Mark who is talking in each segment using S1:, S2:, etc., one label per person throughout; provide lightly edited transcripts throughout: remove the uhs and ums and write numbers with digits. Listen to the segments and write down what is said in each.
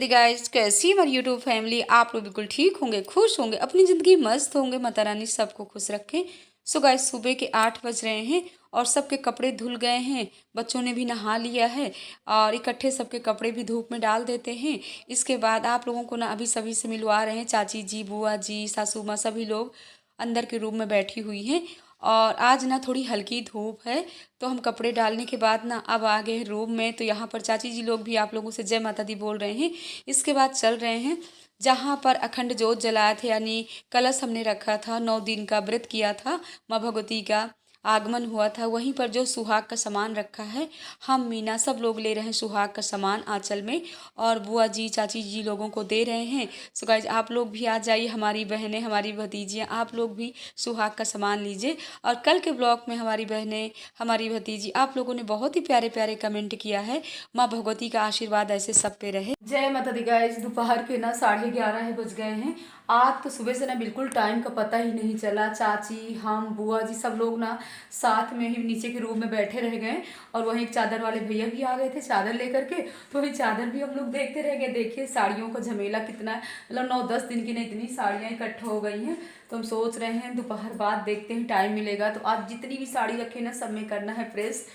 S1: दी guys, कैसी हमारी YouTube family. आप लोग बिल्कुल ठीक होंगे, खुश होंगे, अपनी ज़िंदगी मस्त होंगे। माता रानी सबको खुश रखें। सो गाइस, सुबह के 8 बज रहे हैं और सबके कपड़े धुल गए हैं। बच्चों ने भी नहा लिया है और इकट्ठे सबके कपड़े भी धूप में डाल देते हैं। इसके बाद आप लोगों को ना अभी सभी से मिलवा रहे हैं। चाची जी, बुआ जी, सासू माँ सभी लोग अंदर के रूम में बैठी हुई हैं। और आज ना थोड़ी हल्की धूप है, तो हम कपड़े डालने के बाद ना अब आ गए रूम में। तो यहाँ पर चाची जी लोग भी आप लोगों से जय माता दी बोल रहे हैं। इसके बाद चल रहे हैं जहाँ पर अखंड जोत जलाया थे, यानी कलश हमने रखा था, 9 दिन का व्रत किया था, माँ भगवती का आगमन हुआ था। वहीं पर जो सुहाग का सामान रखा है, हम मीना सब लोग ले रहे हैं सुहाग का सामान आंचल में, और बुआ जी चाची जी लोगों को दे रहे हैं। सो गाइज, आप लोग भी आ जाइए, हमारी बहनें, हमारी भतीजियाँ, आप लोग भी सुहाग का सामान लीजिए। और कल के ब्लॉग में हमारी बहनें, हमारी भतीजी, आप लोगों ने बहुत ही प्यारे प्यारे कमेंट किया है। माँ भगवती का आशीर्वाद ऐसे सब पे रहे। जय माता दी गाइस। दोपहर के ना 11:30 बज गए हैं। आज तो सुबह से ना बिल्कुल टाइम का पता ही नहीं चला। चाची, हम, बुआ जी सब लोग ना साथ में ही नीचे के रूम में बैठे रह गए। और वहीं एक चादर वाले भैया भी आ गए थे चादर लेकर के, तो वही चादर भी हम लोग देखते रह गए। देखिए साड़ियों का झमेला कितना, मतलब 9-10 दिन की ना इतनी साड़ियाँ इकट्ठा हो गई हैं। तो हम सोच रहे हैं दोपहर बाद देखते हैं, टाइम मिलेगा तो आज जितनी भी साड़ी रखे ना सब में करना है प्रेस।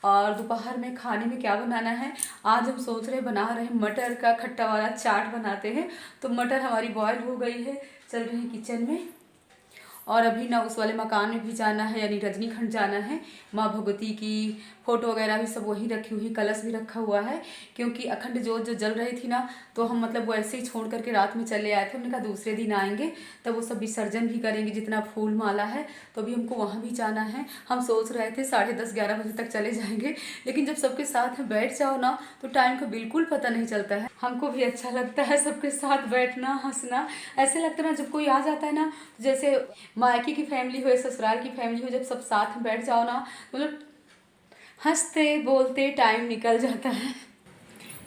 S1: और दोपहर में खाने में क्या बनाना है, आज हम सोच रहे बना रहे हैं मटर का खट्टा वाला चाट बनाते हैं। तो मटर हमारी बॉयल हो गई है, चल रही है किचन में। और अभी ना उस वाले मकान में भी जाना है, यानी रजनीखंड जाना है। माँ भगवती की फ़ोटो वगैरह भी सब वहीं रखी हुई, कलश भी रखा हुआ है। क्योंकि अखंड जोत जो जल रही थी ना, तो हम मतलब वैसे ही छोड़ करके रात में चले आए थे। हमने कहा दूसरे दिन आएंगे तब वो सब विसर्जन भी करेंगे, जितना फूल माला है। तो अभी हमको वहाँ भी जाना है। हम सोच रहे थे 10:30-11 बजे तक चले जाएंगे, लेकिन जब सबके साथ में बैठ जाओ ना तो टाइम का बिल्कुल पता नहीं चलता है। हमको भी अच्छा लगता है सबके साथ बैठना, हंसना। ऐसे लगता है ना जब कोई आ जाता है ना, जैसे मायके की फैमिली हो, ससुराल की फैमिली हो, जब सब साथ में बैठ जाओ ना, मतलब हंसते बोलते टाइम निकल जाता है।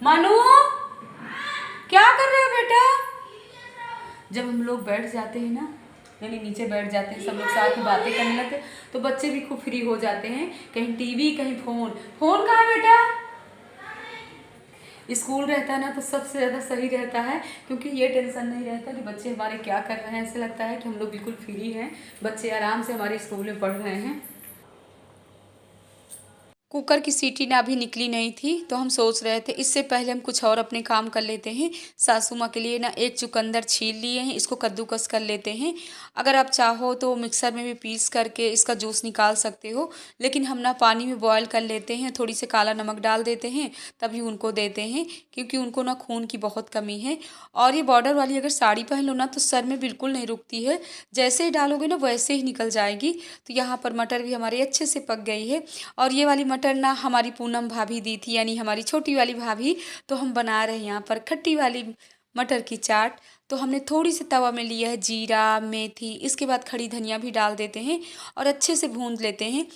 S1: मानू, क्या कर रहे हो बेटा? जब हम लोग बैठ जाते हैं ना, यानी नीचे बैठ जाते हैं सब लोग साथ में बातें करने लगते, तो बच्चे भी खूब फ्री हो जाते हैं। कहीं टीवी, कहीं फोन। फोन कहाँ है बेटा? स्कूल रहता है ना तो सबसे ज़्यादा सही रहता है, क्योंकि ये टेंशन नहीं रहता कि बच्चे हमारे क्या कर रहे हैं। ऐसे लगता है कि हम लोग बिल्कुल फ्री हैं, बच्चे आराम से हमारे स्कूल में पढ़ रहे हैं। कुकर की सीटी ना अभी निकली नहीं थी, तो हम सोच रहे थे इससे पहले हम कुछ और अपने काम कर लेते हैं। सासू माँ के लिए ना एक चुकंदर छील लिए हैं, इसको कद्दूकस कर लेते हैं। अगर आप चाहो तो मिक्सर में भी पीस करके इसका जूस निकाल सकते हो, लेकिन हम ना पानी में बॉयल कर लेते हैं, थोड़ी सी काला नमक डाल देते हैं, तभी उनको देते हैं, क्योंकि उनको ना खून की बहुत कमी है। और ये बॉर्डर वाली अगर साड़ी पहन लो ना तो सर में बिल्कुल नहीं रुकती है, जैसे ही डालोगे ना वैसे ही निकल जाएगी। तो यहाँ पर मटर भी हमारे अच्छे से पक गई है। और ये वाली मटर ना हमारी पूनम भाभी दी थी, यानी हमारी छोटी वाली भाभी। तो हम बना रहे हैं यहाँ पर खट्टी वाली मटर की चाट। तो हमने थोड़ी सी तवा में लिया है जीरा, मेथी, इसके बाद खड़ी धनिया भी डाल देते हैं और अच्छे से भून लेते हैं।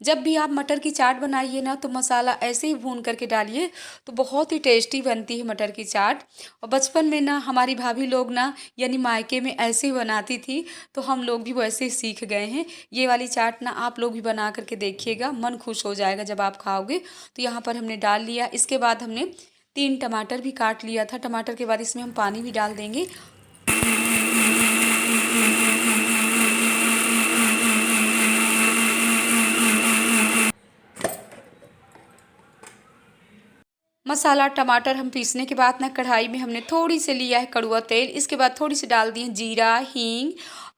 S1: जब भी आप मटर की चाट बनाइए ना तो मसाला ऐसे ही भून करके डालिए, तो बहुत ही टेस्टी बनती है मटर की चाट। और बचपन में ना हमारी भाभी लोग ना, यानी मायके में ऐसे ही बनाती थी, तो हम लोग भी वैसे ही सीख गए हैं। ये वाली चाट ना आप लोग भी बना करके देखिएगा, मन खुश हो जाएगा जब आप खाओगे। तो यहाँ पर हमने डाल लिया। इसके बाद हमने 3 टमाटर भी काट लिया था। टमाटर के बाद इसमें हम पानी भी डाल देंगे। मसाला टमाटर हम पीसने के बाद ना कढ़ाई में हमने थोड़ी सी लिया है कड़वा तेल। इसके बाद थोड़ी सी डाल दी है जीरा, हींग,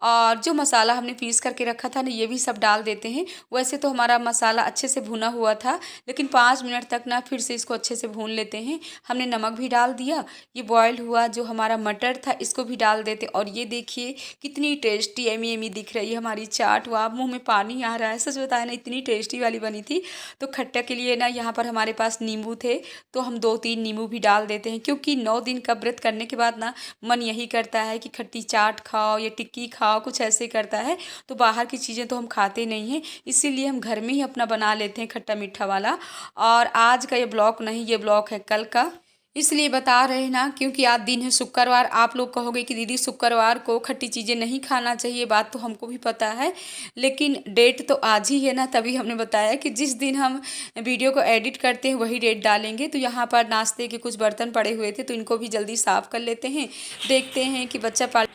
S1: और जो मसाला हमने पीस करके रखा था ना ये भी सब डाल देते हैं। वैसे तो हमारा मसाला अच्छे से भुना हुआ था, लेकिन 5 मिनट तक ना फिर से इसको अच्छे से भून लेते हैं। हमने नमक भी डाल दिया। ये बॉयल हुआ जो हमारा मटर था इसको भी डाल देते। और ये देखिए कितनी टेस्टी एमी एमी दिख रही है हमारी चाट। वाह, मुँह में पानी आ रहा है, सच बताया ना, इतनी टेस्टी वाली बनी थी। तो खट्टा के लिए ना यहाँ पर हमारे पास नींबू थे, तो हम 2-3 नींबू भी डाल देते हैं, क्योंकि 9 दिन का व्रत करने के बाद ना मन यही करता है कि खट्टी चाट खाओ या टिक्की खाओ, कुछ ऐसे करता है। तो बाहर की चीज़ें तो हम खाते नहीं हैं, इसीलिए हम घर में ही अपना बना लेते हैं खट्टा मीठा वाला। और आज का ये ब्लॉग नहीं, ये ब्लॉग है कल का। इसलिए बता रहे हैं ना, क्योंकि आज दिन है शुक्रवार। आप लोग कहोगे कि दीदी शुक्रवार को खट्टी चीज़ें नहीं खाना चाहिए, बात तो हमको भी पता है, लेकिन डेट तो आज ही है ना, तभी हमने बताया कि जिस दिन हम वीडियो को एडिट करते हैं वही डेट डालेंगे। तो यहाँ पर नाश्ते के कुछ बर्तन पड़े हुए थे, तो इनको भी जल्दी साफ़ कर लेते हैं। देखते हैं कि बच्चा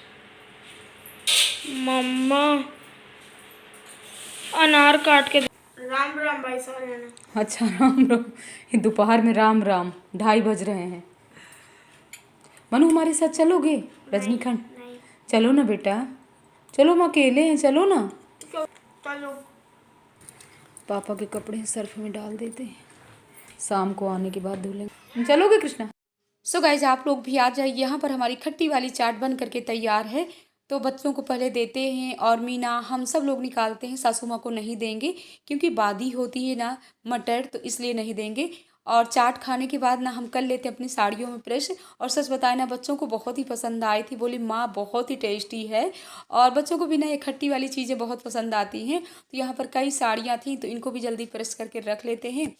S2: मम्मा अनार काट के राम राम भाई साहब।
S1: अच्छा राम राम, दोपहर में राम राम, 2:30 बज रहे हैं। मनु हमारे साथ चलोगे रजनीखंड? चलो ना बेटा, चलो, हम अकेले हैं, चलो ना।
S2: चलो।
S1: पापा के कपड़े सर्फ में डाल देते हैं, शाम को आने के बाद धो लेंगे। चलोगे कृष्णा? सो गाइज आप लोग भी आ जाइए। यहाँ पर हमारी खट्टी वाली चाट बन करके तैयार है। तो बच्चों को पहले देते हैं और मीना हम सब लोग निकालते हैं। सासू माँ को नहीं देंगे क्योंकि बादी होती है ना मटर, तो इसलिए नहीं देंगे। और चाट खाने के बाद ना हम कर लेते हैं अपनी साड़ियों में प्रेस। और सच बताए ना, बच्चों को बहुत ही पसंद आई थी, बोली माँ बहुत ही टेस्टी है। और बच्चों को भी ना ये खट्टी वाली चीज़ें बहुत पसंद आती हैं। तो यहाँ पर कई साड़ियाँ थी, तो इनको भी जल्दी प्रेस करके रख लेते हैं।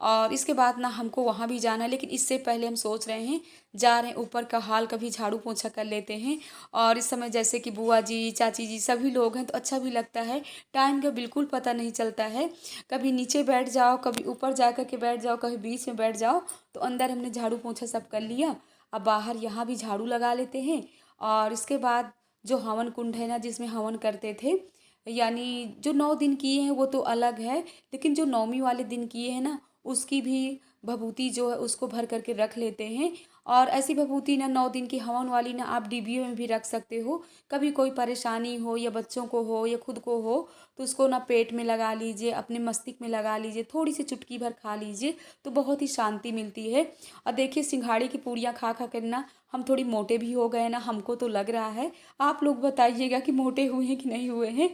S1: और इसके बाद ना हमको वहाँ भी जाना है, लेकिन इससे पहले हम सोच रहे हैं जा रहे हैं ऊपर का हाल कभी झाड़ू पोछा कर लेते हैं। और इस समय जैसे कि बुआ जी चाची जी सभी लोग हैं, तो अच्छा भी लगता है। टाइम का बिल्कुल पता नहीं चलता है, कभी नीचे बैठ जाओ, कभी ऊपर जा कर के बैठ जाओ, कभी बीच में बैठ जाओ। तो अंदर हमने झाड़ू पोछा सब कर लिया, अब बाहर यहाँ भी झाड़ू लगा लेते हैं। और इसके बाद जो हवन कुंड है ना, जिसमें हवन करते थे, यानी जो 9 दिन किए हैं वो तो अलग है, लेकिन जो 9वीं वाले दिन किए हैं ना, उसकी भी भभूति जो है उसको भर करके रख लेते हैं। और ऐसी भभूति ना 9 दिन की हवन वाली ना आप डिबियों में भी रख सकते हो। कभी कोई परेशानी हो या बच्चों को हो या खुद को हो, तो उसको ना पेट में लगा लीजिए, अपने मस्तिष्क में लगा लीजिए, थोड़ी सी चुटकी भर खा लीजिए, तो बहुत ही शांति मिलती है। और देखिए सिंघाड़े की पूड़ियाँ खा खा कर ना हम थोड़ी मोटे भी हो गए ना, हमको तो लग रहा है। आप लोग बताइएगा कि मोटे हुए हैं कि नहीं हुए हैं।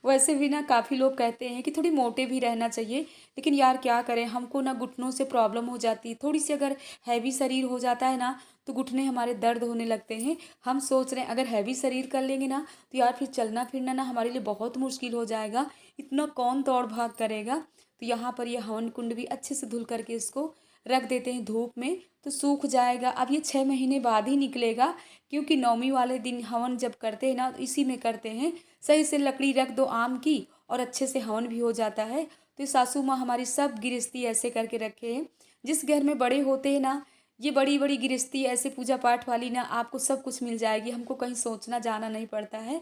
S1: वैसे भी ना काफ़ी लोग कहते हैं कि थोड़ी मोटे भी रहना चाहिए, लेकिन यार क्या करें, हमको ना घुटनों से प्रॉब्लम हो जाती है थोड़ी सी। अगर हैवी शरीर हो जाता है ना, तो घुटने हमारे दर्द होने लगते हैं। हम सोच रहे हैं अगर हैवी शरीर कर लेंगे ना, तो यार फिर चलना फिरना ना हमारे लिए बहुत मुश्किल हो जाएगा, इतना कौन दौड़ भाग करेगा। तो यहाँ पर ये हवन कुंड भी अच्छे से धुल करके इसको रख देते हैं धूप में, तो सूख जाएगा। अब ये 6 महीने बाद ही निकलेगा, क्योंकि 9वीं वाले दिन हवन जब करते हैं ना, तो इसी में करते हैं। सही से लकड़ी रख दो आम की और अच्छे से हवन भी हो जाता है। तो सासू माँ हमारी सब गृहस्थी ऐसे करके रखे हैं। जिस घर में बड़े होते हैं ना, ये बड़ी बड़ी गृहस्थी ऐसे पूजा पाठ वाली ना, आपको सब कुछ मिल जाएगी, हमको कहीं सोचना जाना नहीं पड़ता है।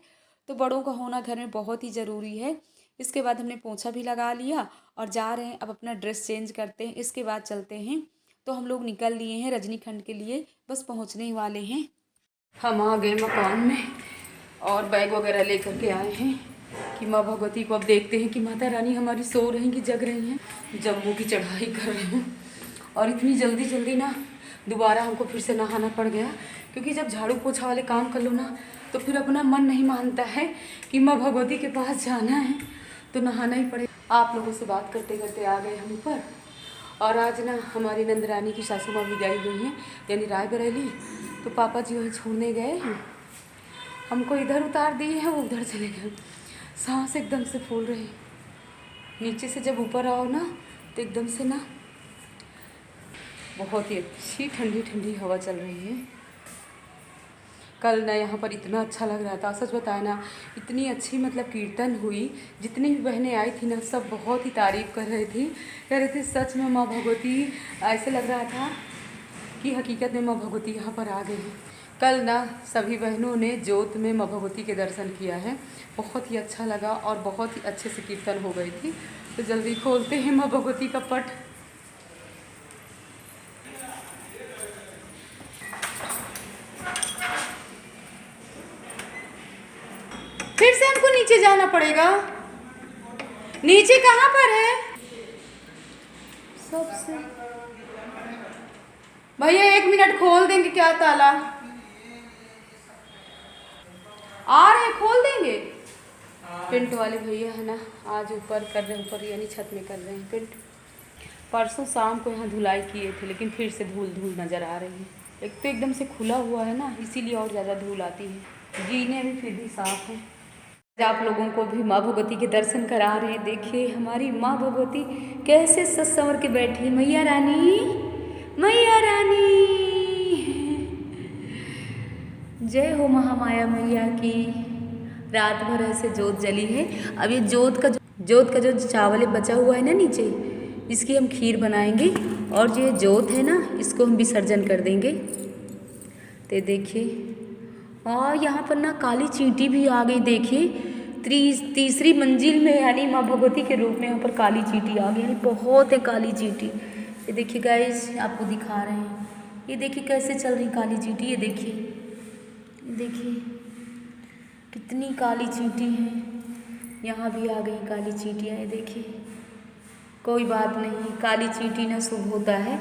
S1: तो बड़ों का होना घर में बहुत ही ज़रूरी है। इसके बाद हमने पोंछा भी लगा लिया और जा रहे हैं अब अपना ड्रेस चेंज करते हैं, इसके बाद चलते हैं। तो हम लोग निकल लिए हैं रजनीखंड के लिए, बस पहुंचने ही वाले हैं। हम आ गए मकान में और बैग वगैरह लेकर के आए हैं कि माँ भगवती को अब देखते हैं कि माता रानी हमारी सो रही कि जग रही हैं। जम्मू की चढ़ाई कर रहे हैं और इतनी जल्दी जल्दी ना दोबारा हमको फिर से नहाना पड़ गया, क्योंकि जब झाड़ू पोछा वाले काम कर लो ना, तो फिर अपना मन नहीं मानता है कि माँ भगवती के पास जाना है, तो नहाना ही पड़ेगा। आप लोगों से बात करते करते आ गए हम ऊपर। और आज ना हमारी नंदरानी की सासू माँ भी गई हुई हैं, यानी रायबरेली। तो पापा जी वहीं छोड़ने गए हैं, हमको इधर उतार दिए हैं, वो उधर चले गए। सांस एकदम से फूल रही, नीचे से जब ऊपर आओ ना, तो एकदम से ना बहुत ही अच्छी ठंडी ठंडी हवा चल रही है। कल ना यहाँ पर इतना अच्छा लग रहा था, सच बताया ना, इतनी अच्छी मतलब कीर्तन हुई। जितनी भी बहनें आई थी ना, सब बहुत ही तारीफ़ कर रहे थे, कह रहे थे सच में माँ भगवती, ऐसे लग रहा था कि हकीकत में माँ भगवती यहाँ पर आ गई है। कल ना सभी बहनों ने जोत में माँ भगवती के दर्शन किया है, बहुत ही अच्छा लगा और बहुत ही अच्छे से कीर्तन हो गई थी। तो जल्दी खोलते हैं माँ भगवती का पट। फिर से हमको नीचे जाना पड़ेगा। नीचे कहाँ पर है? सबसे भैया 1 मिनट खोल देंगे क्या ताला? आ रहे खोल देंगे। पेंट वाले भैया है ना, आज ऊपर कर रहे हैं, ऊपर यानी छत में कर रहे हैं पेंट। परसों शाम को यहाँ धुलाई किए थे, लेकिन फिर से धूल धूल नज़र आ रही है। एक तो एकदम से खुला हुआ है ना, इसीलिए और ज़्यादा धूल आती है। जीने भी फिर भी साफ है। आप लोगों को भी माँ भगवती के दर्शन करा रहे हैं। देखिए हमारी माँ भगवती कैसे सज संवर के बैठी है। मैया रानी, मैया रानी। जय हो महामाया मैया की। रात भर ऐसे जोत जली है। अब ये जोत का जो चावल बचा हुआ है ना नीचे, इसकी हम खीर बनाएंगे और जो ये जोत है ना इसको हम विसर्जन कर देंगे। तो देखिए, और यहाँ पर ना काली चींटी भी आ गई। देखिए तीसरी मंजिल में यानी माँ भगवती के रूप में यहाँ पर काली चींटी आ गई, यानी बहुत है काली चींटी। ये देखिए गाइस, आपको दिखा रहे हैं, ये देखिए कैसे चल रही काली चींटी। ये देखिए कितनी काली चींटी हैं। यहाँ भी आ गई काली चींटियाँ। ये देखिए, कोई बात नहीं, काली चींटी ना शुभ होता है।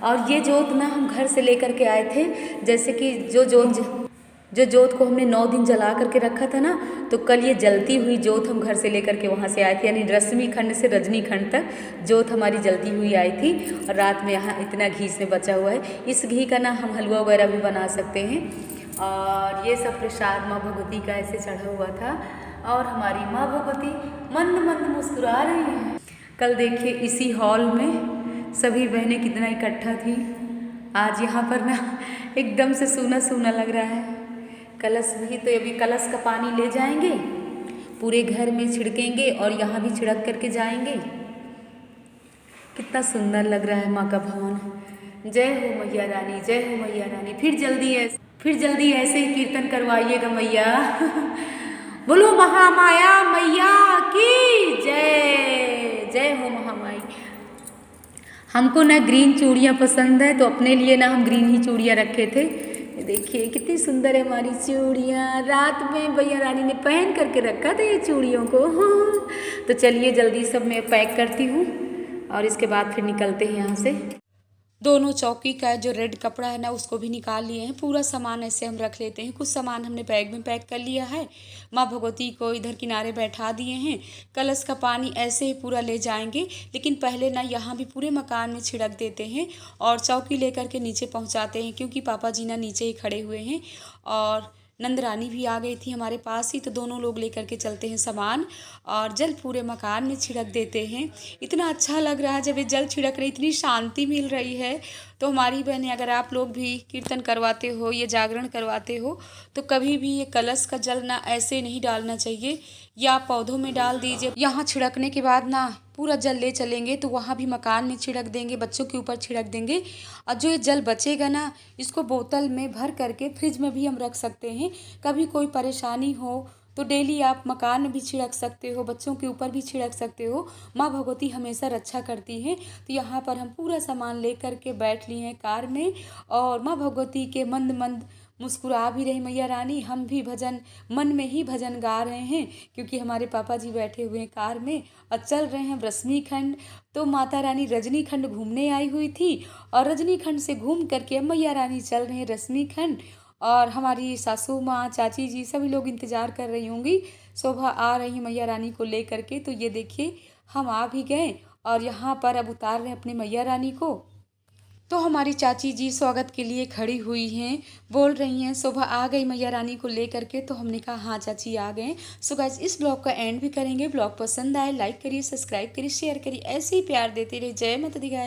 S1: और ये जोत ना हम घर से लेकर के आए थे। जैसे कि जो जोत को हमने 9 दिन जला करके रखा था ना, तो कल ये जलती हुई जोत हम घर से लेकर के वहाँ से आए थे, यानी दशमी खंड से रजनी खंड तक जोत हमारी जलती हुई आई थी। और रात में यहाँ इतना घी इसमें बचा हुआ है। इस घी का ना हम हलवा वगैरह भी बना सकते हैं। और ये सब प्रसाद माँ भगवती का ऐसे चढ़ा हुआ था। और हमारी माँ भगवती मंद मंद मुस्कुरा रही हैं। कल देखिए इसी हॉल में सभी बहनें कितना इकट्ठा थी। आज यहाँ पर ना एकदम से सूना सूना लग रहा है। कलश भी, तो अभी कलश का पानी ले जाएंगे, पूरे घर में छिड़केंगे और यहाँ भी छिड़क करके जाएंगे। कितना सुंदर लग रहा है माँ का भवन। जय हो मैया रानी, जय हो मैया रानी। फिर जल्दी ऐसे ही कीर्तन करवाइएगा मैया। बोलो महामाया मैया की जय। जय हो महामाई। हमको ना ग्रीन चूड़ियाँ पसंद है, तो अपने लिए ना हम ग्रीन ही चूड़ियाँ रखे थे। देखिए कितनी सुंदर है हमारी चूड़ियाँ। रात में भैया रानी ने पहन करके रखा था ये चूड़ियों को। हाँ, तो चलिए जल्दी सब मैं पैक करती हूँ और इसके बाद फिर निकलते हैं यहाँ से। दोनों चौकी का जो रेड कपड़ा है ना उसको भी निकाल लिए हैं। पूरा सामान ऐसे हम रख लेते हैं। कुछ सामान हमने बैग में पैक कर लिया है। माँ भगवती को इधर किनारे बैठा दिए हैं। कलश का पानी ऐसे ही पूरा ले जाएंगे, लेकिन पहले ना यहाँ भी पूरे मकान में छिड़क देते हैं और चौकी लेकर के नीचे पहुँचाते हैं, क्योंकि पापा जी ना नीचे ही खड़े हुए हैं। और नंद रानी भी आ गई थी हमारे पास ही, तो दोनों लोग लेकर के चलते हैं सामान और जल पूरे मकान में छिड़क देते हैं। इतना अच्छा लग रहा है जब ये जल छिड़क रही, इतनी शांति मिल रही है। तो हमारी बहनें, अगर आप लोग भी कीर्तन करवाते हो, ये जागरण करवाते हो, तो कभी भी ये कलश का जल ना ऐसे नहीं डालना चाहिए, या पौधों में डाल दीजिए। यहाँ छिड़कने के बाद ना पूरा जल ले चलेंगे तो वहाँ भी मकान में छिड़क देंगे, बच्चों के ऊपर छिड़क देंगे। और जो ये जल बचेगा ना, इसको बोतल में भर करके फ्रिज में भी हम रख सकते हैं। कभी कोई परेशानी हो तो डेली आप मकान में भी छिड़क सकते हो, बच्चों के ऊपर भी छिड़क सकते हो। माँ भगवती हमेशा रक्षा करती हैं। तो यहाँ पर हम पूरा सामान ले करके बैठ लिए हैं कार में और माँ भगवती के मंद मंद मुस्कुरा भी रही मैया रानी। हम भी भजन मन में ही भजन गा रहे हैं, क्योंकि हमारे पापा जी बैठे हुए हैं कार में और चल रहे हैं रश्मि खंड। तो माता रानी रजनी खंड घूमने आई हुई थी और रजनी खंड से घूम करके मैया रानी चल रहे हैं रश्मि खंड। और हमारी सासू माँ, चाची जी, सभी लोग इंतज़ार कर रही होंगी। शोभा आ रही मैया रानी को ले करके। तो ये देखिए हम आ भी गए और यहाँ पर अब उतार रहे हैं अपने मैया रानी को। तो हमारी चाची जी स्वागत के लिए खड़ी हुई हैं, बोल रही हैं शोभा आ गई मैया रानी को ले करके। तो हमने कहा हाँ चाची आ गए। सो गाइस, इस ब्लॉग का एंड भी करेंगे। ब्लॉग पसंद आए लाइक करिए, सब्सक्राइब करिए, शेयर करिए, ऐसे ही प्यार देते रहिए। जय माता दी गाइस।